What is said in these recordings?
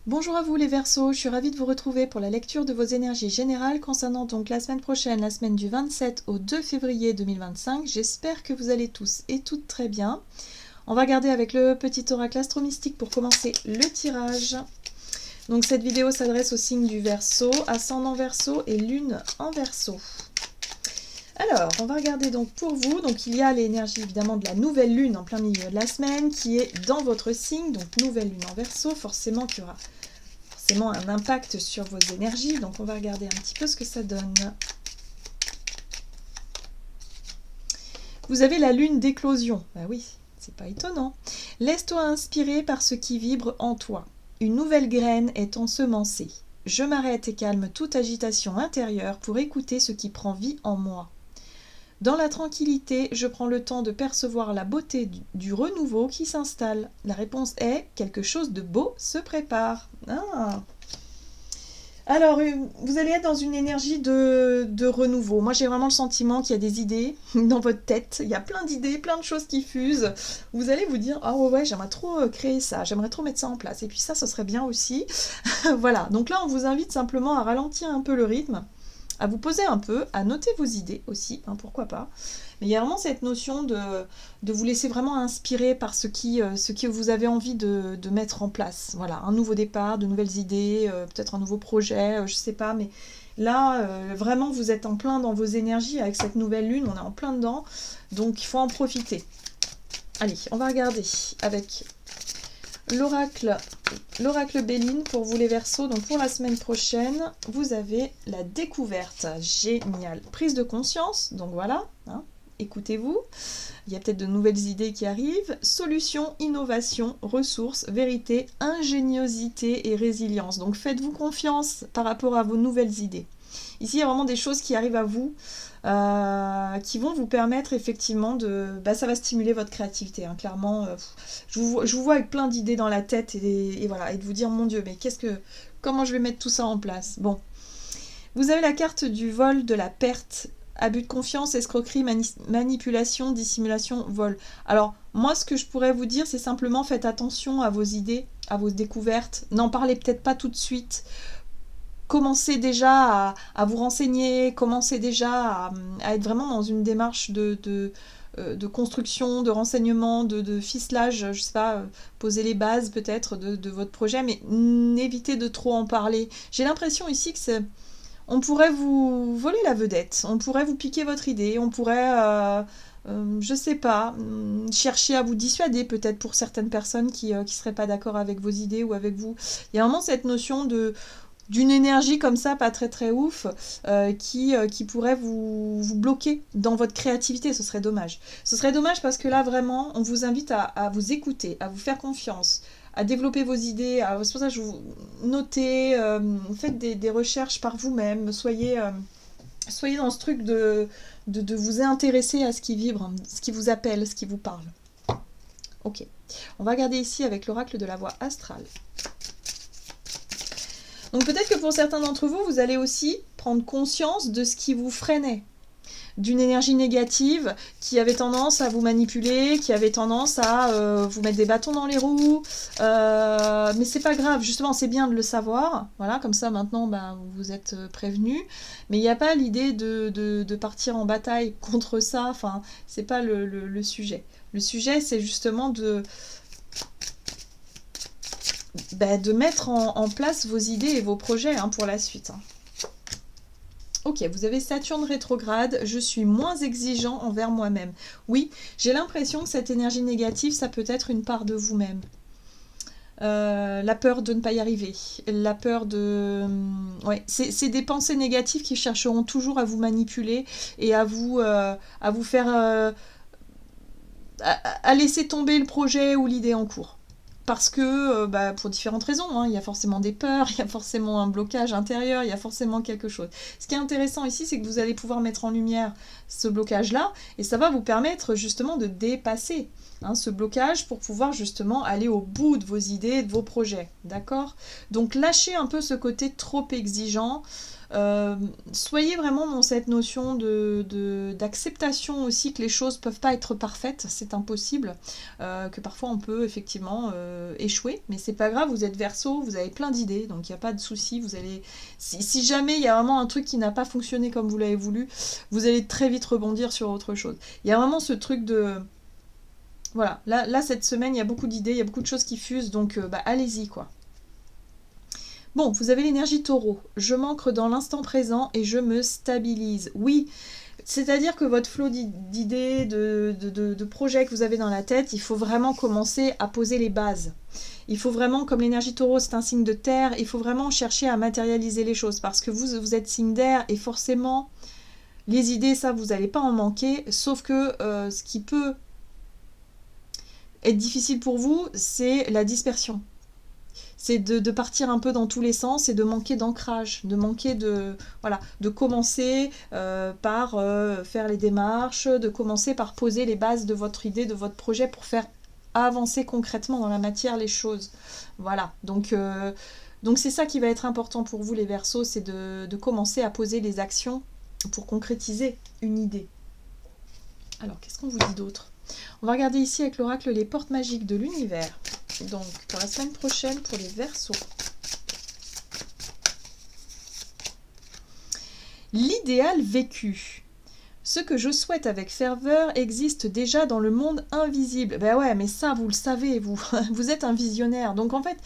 Bonjour à vous les Verseaux, je suis ravie de vous retrouver pour la lecture de vos énergies générales concernant donc la semaine prochaine, la semaine du 27 au 2 février 2025. J'espère que vous allez tous et toutes très bien. On va regarder avec le petit oracle astro-mystique pour commencer le tirage. Donc cette vidéo s'adresse au signe du Verseau, ascendant Verseau et lune en Verseau. Alors, on va regarder donc pour vous, donc il y a l'énergie évidemment de la nouvelle lune en plein milieu de la semaine qui est dans votre signe, donc nouvelle lune en Verseau, forcément qu'il y aura forcément un impact sur vos énergies, donc on va regarder un petit peu ce que ça donne. Vous avez la lune d'éclosion, bah oui, c'est pas étonnant. Laisse-toi inspirer par ce qui vibre en toi. Une nouvelle graine est ensemencée. Je m'arrête et calme toute agitation intérieure pour écouter ce qui prend vie en moi. Dans la tranquillité, je prends le temps de percevoir la beauté du renouveau qui s'installe. La réponse est « quelque chose de beau se prépare ». Alors, vous allez être dans une énergie de renouveau. Moi, j'ai vraiment le sentiment qu'il y a des idées dans votre tête. Il y a plein d'idées, plein de choses qui fusent. Vous allez vous dire « Ah ouais, j'aimerais trop créer ça, j'aimerais trop mettre ça en place. Et puis ça, ce serait bien aussi. » Voilà, donc là, on vous invite simplement à ralentir un peu le rythme, à vous poser un peu, à noter vos idées aussi, hein, pourquoi pas. Mais il y a vraiment cette notion de vous laisser vraiment inspirer par ce que vous avez envie de mettre en place. Voilà, un nouveau départ, de nouvelles idées, peut-être un nouveau projet, je sais pas, mais là, vraiment, vous êtes en plein dans vos énergies avec cette nouvelle lune, on est en plein dedans, donc il faut en profiter. Allez, on va regarder avec l'oracle Béline pour vous les Verseaux. Donc pour la semaine prochaine, vous avez la découverte. Génial. Prise de conscience, donc voilà, hein, écoutez-vous. Il y a peut-être de nouvelles idées qui arrivent. Solution, innovation, ressources, vérité, ingéniosité et résilience. Donc faites-vous confiance par rapport à vos nouvelles idées. Ici, il y a vraiment des choses qui arrivent à vous, qui vont vous permettre effectivement de... ça va stimuler votre créativité, hein, clairement. Je vous vois avec plein d'idées dans la tête et voilà, et de vous dire, mon Dieu, mais comment je vais mettre tout ça en place? Bon. Vous avez la carte du vol, de la perte, abus de confiance, escroquerie, manipulation, dissimulation, vol. Alors, moi, ce que je pourrais vous dire, c'est simplement faites attention à vos idées, à vos découvertes. N'en parlez peut-être pas tout de suite. Commencez déjà à vous renseigner, commencez déjà à être vraiment dans une démarche de construction, de renseignement, de ficelage, je sais pas, poser les bases peut-être de votre projet, mais évitez de trop en parler. J'ai l'impression ici que on pourrait vous voler la vedette, on pourrait vous piquer votre idée, on pourrait, je sais pas, chercher à vous dissuader peut-être pour certaines personnes qui seraient pas d'accord avec vos idées ou avec vous. Il y a vraiment cette notion d'une énergie comme ça, pas très très ouf, qui pourrait vous bloquer dans votre créativité. Ce serait dommage. Ce serait dommage parce que là, vraiment, on vous invite à vous écouter, à vous faire confiance, à développer vos idées. C'est pour ça que je vous notez, faites des recherches par vous-même, soyez dans ce truc de vous intéresser à ce qui vibre, ce qui vous appelle, ce qui vous parle. Ok. On va regarder ici avec l'oracle de la voie astrale. Donc peut-être que pour certains d'entre vous, vous allez aussi prendre conscience de ce qui vous freinait, d'une énergie négative qui avait tendance à vous manipuler, qui avait tendance à vous mettre des bâtons dans les roues. Mais c'est pas grave, justement, c'est bien de le savoir. Voilà, comme ça maintenant, vous êtes prévenus. Mais il n'y a pas l'idée de partir en bataille contre ça. Enfin, c'est pas le sujet. Le sujet, c'est justement de mettre en place vos idées et vos projets, hein, pour la suite. Ok, vous avez Saturne rétrograde, je suis moins exigeant envers moi-même. Oui, j'ai l'impression que cette énergie négative, ça peut être une part de vous-même. La peur de ne pas y arriver, la peur de... Ouais, c'est des pensées négatives qui chercheront toujours à vous manipuler et à vous faire... à laisser tomber le projet ou l'idée en cours. Parce que, pour différentes raisons, hein, il y a forcément des peurs, il y a forcément un blocage intérieur, il y a forcément quelque chose. Ce qui est intéressant ici, c'est que vous allez pouvoir mettre en lumière ce blocage-là, et ça va vous permettre justement de dépasser hein, ce blocage pour pouvoir justement aller au bout de vos idées, de vos projets, d'accord? Donc lâchez un peu ce côté trop exigeant. Soyez vraiment dans cette notion d'acceptation aussi que les choses peuvent pas être parfaites, c'est impossible, que parfois on peut effectivement échouer, mais c'est pas grave, vous êtes Verseau, vous avez plein d'idées, donc il n'y a pas de souci, vous allez, si jamais il y a vraiment un truc qui n'a pas fonctionné comme vous l'avez voulu, vous allez très vite rebondir sur autre chose. Il y a vraiment ce truc de... Voilà, là cette semaine, il y a beaucoup d'idées, il y a beaucoup de choses qui fusent, donc allez-y quoi. Bon, vous avez l'énergie taureau. Je m'ancre dans l'instant présent et je me stabilise. Oui, c'est-à-dire que votre flot d'idées, de projets que vous avez dans la tête, il faut vraiment commencer à poser les bases. Il faut vraiment, comme l'énergie taureau, c'est un signe de terre, il faut vraiment chercher à matérialiser les choses parce que vous êtes signe d'air et forcément, les idées, ça, vous n'allez pas en manquer, sauf que ce qui peut être difficile pour vous, c'est la dispersion. C'est de partir un peu dans tous les sens et de manquer d'ancrage, de manquer de... Voilà, de commencer par faire les démarches, de commencer par poser les bases de votre idée, de votre projet pour faire avancer concrètement dans la matière les choses. Voilà, donc c'est ça qui va être important pour vous les Verseaux, c'est de commencer à poser les actions pour concrétiser une idée. Alors, qu'est-ce qu'on vous dit d'autre? On va regarder ici avec l'oracle les portes magiques de l'univers. Donc, pour la semaine prochaine, pour les Verseaux. L'idéal vécu. Ce que je souhaite avec ferveur existe déjà dans le monde invisible. Ben ouais, mais ça, vous le savez, vous. Vous êtes un visionnaire. Donc, en fait,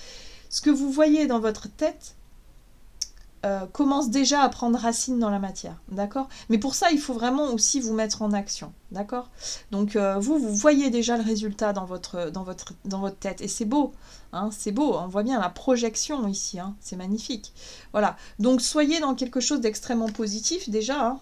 ce que vous voyez dans votre tête commence déjà à prendre racine dans la matière, d'accord? Mais pour ça, il faut vraiment aussi vous mettre en action, d'accord? Donc vous voyez déjà le résultat dans votre tête, et c'est beau, hein, c'est beau, on voit bien la projection ici, hein, c'est magnifique. Voilà, donc soyez dans quelque chose d'extrêmement positif déjà, hein,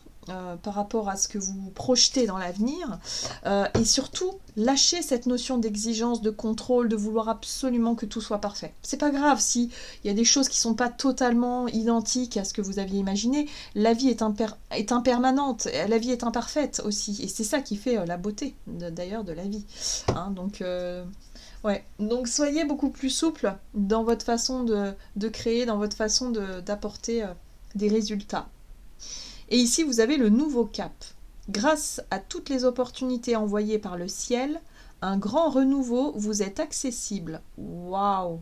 par rapport à ce que vous projetez dans l'avenir, et surtout lâchez cette notion d'exigence, de contrôle, de vouloir absolument que tout soit parfait. C'est pas grave si il y a des choses qui sont pas totalement identiques à ce que vous aviez imaginé. La vie est impermanente, la vie est imparfaite aussi, et c'est ça qui fait la beauté d'ailleurs de la vie. Hein, donc ouais, donc soyez beaucoup plus souple dans votre façon de créer, dans votre façon d'apporter des résultats. Et ici, vous avez le nouveau cap. Grâce à toutes les opportunités envoyées par le ciel, un grand renouveau vous est accessible. Waouh!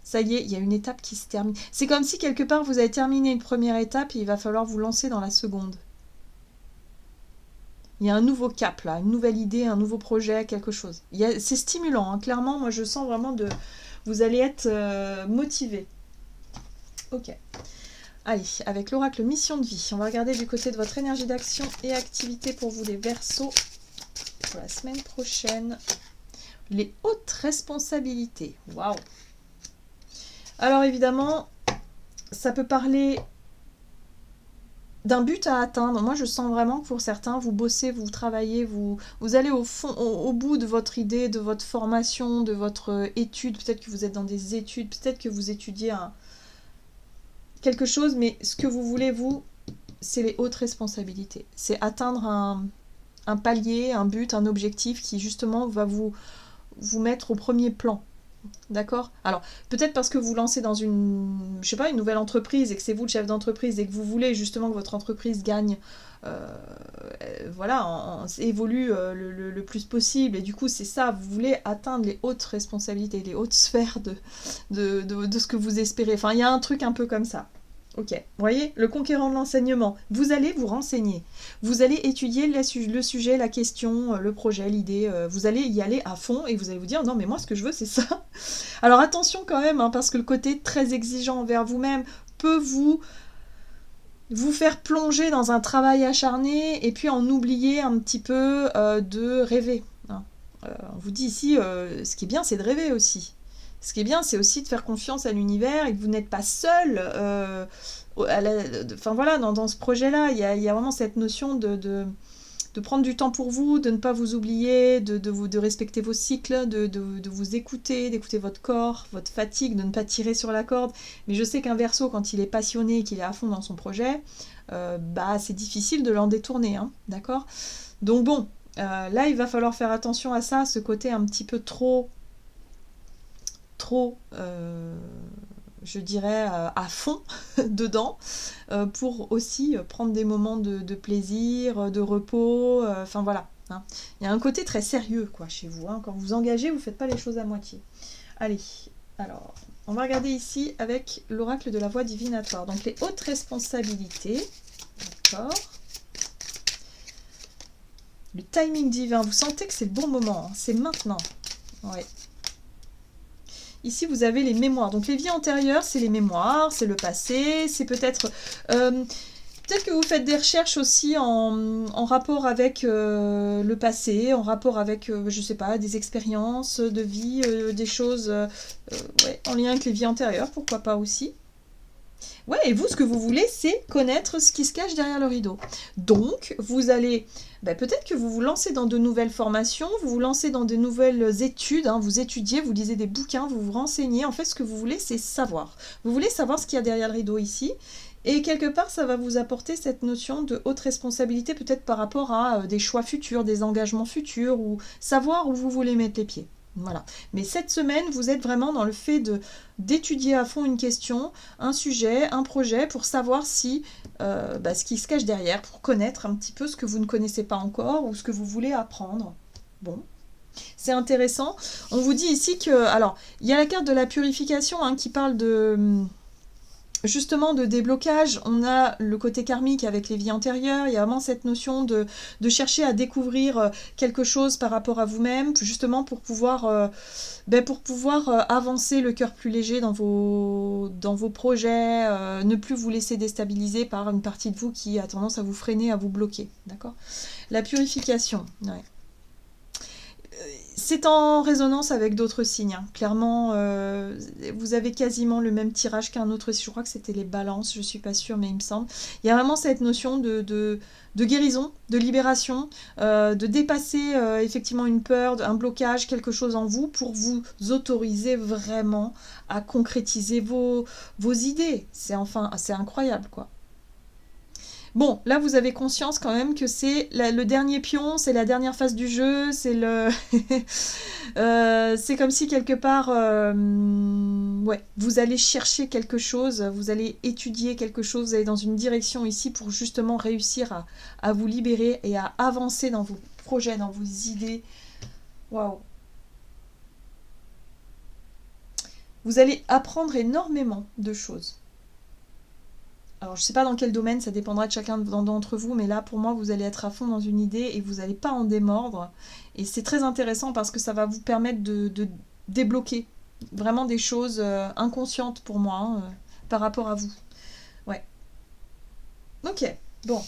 Ça y est, il y a une étape qui se termine. C'est comme si quelque part vous avez terminé une première étape et il va falloir vous lancer dans la seconde. Il y a un nouveau cap là, une nouvelle idée, un nouveau projet, quelque chose. C'est stimulant, hein. Clairement, moi je sens vraiment vous allez être motivé. Ok. Allez, avec l'oracle mission de vie, on va regarder du côté de votre énergie d'action et activité pour vous les Verseaux pour la semaine prochaine. Les hautes responsabilités. Waouh! Alors évidemment, ça peut parler d'un but à atteindre. Moi, je sens vraiment que pour certains, vous bossez, vous travaillez, vous allez au fond, au bout de votre idée, de votre formation, de votre étude. Peut-être que vous êtes dans des études, peut-être que vous étudiez quelque chose, mais ce que vous voulez, vous, c'est les hautes responsabilités. C'est atteindre un palier, un but, un objectif qui, justement, va vous mettre au premier plan. D'accord? Alors, peut-être parce que vous lancez dans une nouvelle entreprise et que c'est vous le chef d'entreprise et que vous voulez justement que votre entreprise gagne, évolue le plus possible. Et du coup, c'est ça, vous voulez atteindre les hautes responsabilités, les hautes sphères de ce que vous espérez. Enfin, il y a un truc un peu comme ça. Ok, vous voyez, le conquérant de l'enseignement. Vous allez vous renseigner. Vous allez étudier le sujet, la question, le projet, l'idée. Vous allez y aller à fond et vous allez vous dire, non mais moi ce que je veux c'est ça. Alors attention quand même, hein, parce que le côté très exigeant envers vous-même peut vous faire plonger dans un travail acharné et puis en oublier un petit peu de rêver. Hein. On vous dit ici, ce qui est bien c'est de rêver aussi. Ce qui est bien, c'est aussi de faire confiance à l'univers et que vous n'êtes pas seul. Enfin voilà, dans ce projet-là, il y a vraiment cette notion de prendre du temps pour vous, de ne pas vous oublier, de respecter vos cycles, de vous écouter, d'écouter votre corps, votre fatigue, de ne pas tirer sur la corde. Mais je sais qu'un Verseau, quand il est passionné et qu'il est à fond dans son projet, c'est difficile de l'en détourner, hein, d'accord ? Donc bon, Là, il va falloir faire attention à ça, à ce côté un petit peu trop, je dirais, à fond dedans, pour aussi prendre des moments de plaisir, de repos, enfin voilà. Hein. Il y a un côté très sérieux, quoi, chez vous. Hein. Quand vous vous engagez, vous ne faites pas les choses à moitié. Allez, alors, on va regarder ici avec l'oracle de la voie divinatoire. Donc, les hautes responsabilités. D'accord. Le timing divin. Vous sentez que c'est le bon moment. Hein. C'est maintenant. Ouais. Ici, vous avez les mémoires. Donc, les vies antérieures, c'est les mémoires, c'est le passé, c'est peut-être... peut-être que vous faites des recherches aussi en rapport avec le passé, en rapport avec, je ne sais pas, des expériences de vie, des choses ouais, en lien avec les vies antérieures, pourquoi pas aussi. Ouais, et vous, ce que vous voulez, c'est connaître ce qui se cache derrière le rideau. Donc, vous allez... peut-être que vous vous lancez dans de nouvelles formations, vous vous lancez dans de nouvelles études, hein, vous étudiez, vous lisez des bouquins, vous vous renseignez. En fait, ce que vous voulez, c'est savoir. Vous voulez savoir ce qu'il y a derrière le rideau ici. Et quelque part, ça va vous apporter cette notion de haute responsabilité, peut-être par rapport à des choix futurs, des engagements futurs, ou savoir où vous voulez mettre les pieds. Voilà. Mais cette semaine, vous êtes vraiment dans le fait d'étudier à fond une question, un sujet, un projet, pour savoir si ce qui se cache derrière, pour connaître un petit peu ce que vous ne connaissez pas encore ou ce que vous voulez apprendre. Bon. C'est intéressant. On vous dit ici que... Alors, il y a la carte de la purification hein, qui parle de... Justement de déblocage, on a le côté karmique avec les vies antérieures, il y a vraiment cette notion de chercher à découvrir quelque chose par rapport à vous-même, justement pour pouvoir avancer le cœur plus léger dans vos projets, ne plus vous laisser déstabiliser par une partie de vous qui a tendance à vous freiner, à vous bloquer. D'accord ? La purification, ouais. C'est en résonance avec d'autres signes. Hein. Clairement, vous avez quasiment le même tirage qu'un autre. Je crois que c'était les balances, je ne suis pas sûre, mais il me semble. Il y a vraiment cette notion de guérison, de libération, de dépasser effectivement une peur, un blocage, quelque chose en vous pour vous autoriser vraiment à concrétiser vos idées. C'est incroyable, quoi. Bon, là, vous avez conscience quand même que c'est le dernier pion, c'est la dernière phase du jeu, c'est le... c'est comme si, quelque part, ouais, vous allez chercher quelque chose, vous allez étudier quelque chose, vous allez dans une direction ici pour justement réussir à vous libérer et à avancer dans vos projets, dans vos idées. Waouh! Vous allez apprendre énormément de choses. Alors, je ne sais pas dans quel domaine, ça dépendra de chacun d'entre vous, mais là, pour moi, vous allez être à fond dans une idée et vous n'allez pas en démordre. Et c'est très intéressant parce que ça va vous permettre de débloquer vraiment des choses inconscientes pour moi hein, par rapport à vous. Ouais. Ok, bon.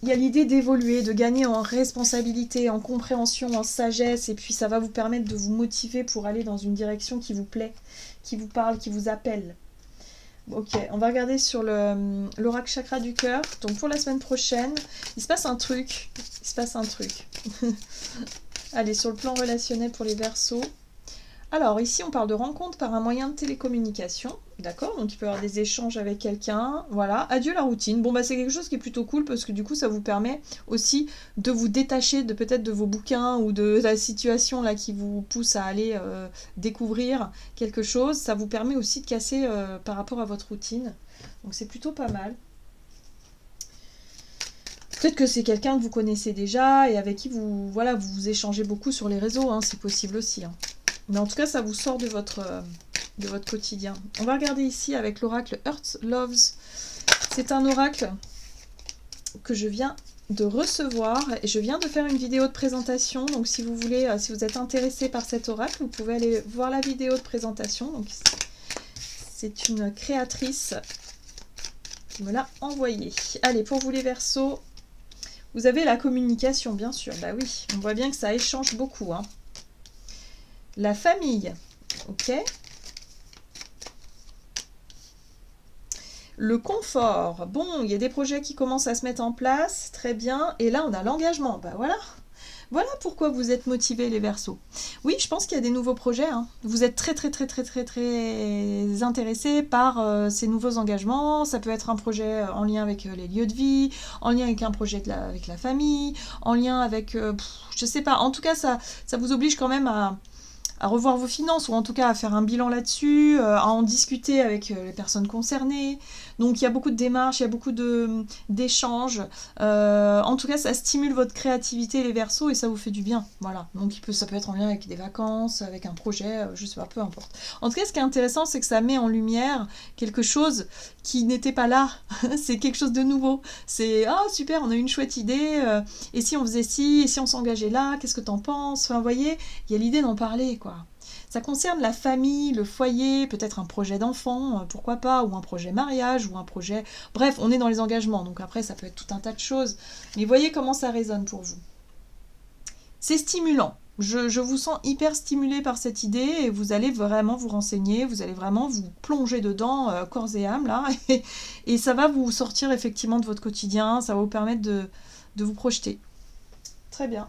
Il y a l'idée d'évoluer, de gagner en responsabilité, en compréhension, en sagesse, et puis ça va vous permettre de vous motiver pour aller dans une direction qui vous plaît, qui vous parle, qui vous appelle. Ok, on va regarder sur l'oracle chakra du cœur. Donc pour la semaine prochaine, il se passe un truc. Allez, sur le plan relationnel pour les Verseaux. Alors ici, on parle de rencontre par un moyen de télécommunication. D'accord, donc il peut y avoir des échanges avec quelqu'un. Voilà, adieu la routine. Bon, c'est quelque chose qui est plutôt cool parce que du coup, ça vous permet aussi de vous détacher peut-être de vos bouquins ou de la situation là qui vous pousse à aller découvrir quelque chose. Ça vous permet aussi de casser par rapport à votre routine. Donc c'est plutôt pas mal. Peut-être que c'est quelqu'un que vous connaissez déjà et avec qui vous échangez beaucoup sur les réseaux. Hein, c'est possible aussi. Hein. Mais en tout cas, ça vous sort de votre quotidien. On va regarder ici avec l'oracle Earth Loves. C'est un oracle que je viens de recevoir et je viens de faire une vidéo de présentation. Donc si vous voulez, si vous êtes intéressé par cet oracle, vous pouvez aller voir la vidéo de présentation. Donc c'est une créatrice qui me l'a envoyé. Allez, pour vous les Verseaux, vous avez la communication, bien sûr. Bah oui, on voit bien que ça échange beaucoup. Hein. La famille, ok. Le confort, bon, il y a des projets qui commencent à se mettre en place, très bien. Et là, on a l'engagement, bah voilà. Voilà pourquoi vous êtes motivés les Verseaux. Oui, je pense qu'il y a des nouveaux projets, hein. Vous êtes très intéressés par ces nouveaux engagements. Ça peut être un projet en lien avec les lieux de vie, en lien avec un projet avec la famille, en lien avec... je sais pas, en tout cas ça vous oblige quand même à revoir vos finances, ou en tout cas à faire un bilan là-dessus, à en discuter avec les personnes concernées. Donc il y a beaucoup de démarches, il y a beaucoup d'échanges. En tout cas, ça stimule votre créativité, les Verseaux, et ça vous fait du bien. Voilà. Donc ça peut être en lien avec des vacances, avec un projet, je sais pas, peu importe. En tout cas, ce qui est intéressant, c'est que ça met en lumière quelque chose qui n'était pas là. C'est quelque chose de nouveau. C'est ah super, on a une chouette idée. Et si on faisait ci, et si on s'engageait là, qu'est-ce que t'en penses? Enfin, vous voyez, il y a l'idée d'en parler, quoi. Ça concerne la famille, le foyer, peut-être un projet d'enfant, pourquoi pas, ou un projet mariage, ou un projet... Bref, on est dans les engagements, donc après ça peut être tout un tas de choses. Mais voyez comment ça résonne pour vous. C'est stimulant. Je vous sens hyper stimulé par cette idée, et vous allez vraiment vous renseigner, vous allez vraiment vous plonger dedans, corps et âme, là, et ça va vous sortir effectivement de votre quotidien, ça va vous permettre de vous projeter. Très bien.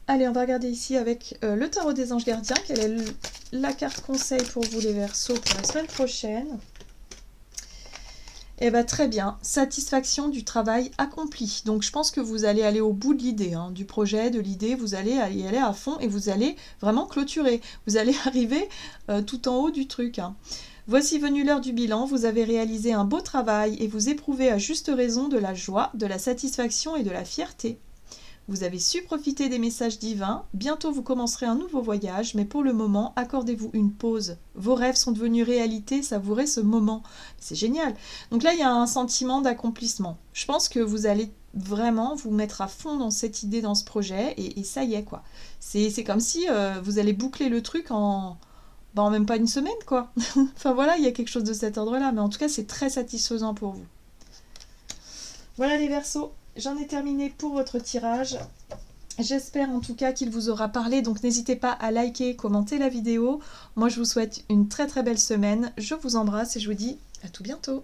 Allez, on va regarder ici avec le tarot des anges gardiens. Quelle est la carte conseil pour vous les Verseaux pour la semaine prochaine? Eh bien, très bien. Satisfaction du travail accompli. Donc, je pense que vous allez aller au bout de l'idée, hein, du projet, de l'idée. Vous allez y aller à fond et vous allez vraiment clôturer. Vous allez arriver tout en haut du truc, hein. Voici venue l'heure du bilan. Vous avez réalisé un beau travail et vous éprouvez à juste raison de la joie, de la satisfaction et de la fierté. Vous avez su profiter des messages divins, bientôt vous commencerez un nouveau voyage, mais pour le moment, accordez-vous une pause. Vos rêves sont devenus réalité, savourez ce moment. C'est génial. Donc là, il y a un sentiment d'accomplissement. Je pense que vous allez vraiment vous mettre à fond dans cette idée, dans ce projet, et ça y est, quoi. C'est comme si vous allez boucler le truc en même pas une semaine, quoi. Enfin voilà, il y a quelque chose de cet ordre-là, mais en tout cas, c'est très satisfaisant pour vous. Voilà les Verseaux. J'en ai terminé pour votre tirage. J'espère en tout cas qu'il vous aura parlé, donc n'hésitez pas à liker, commenter la vidéo. Moi je vous souhaite une très belle semaine. Je vous embrasse et je vous dis à tout bientôt.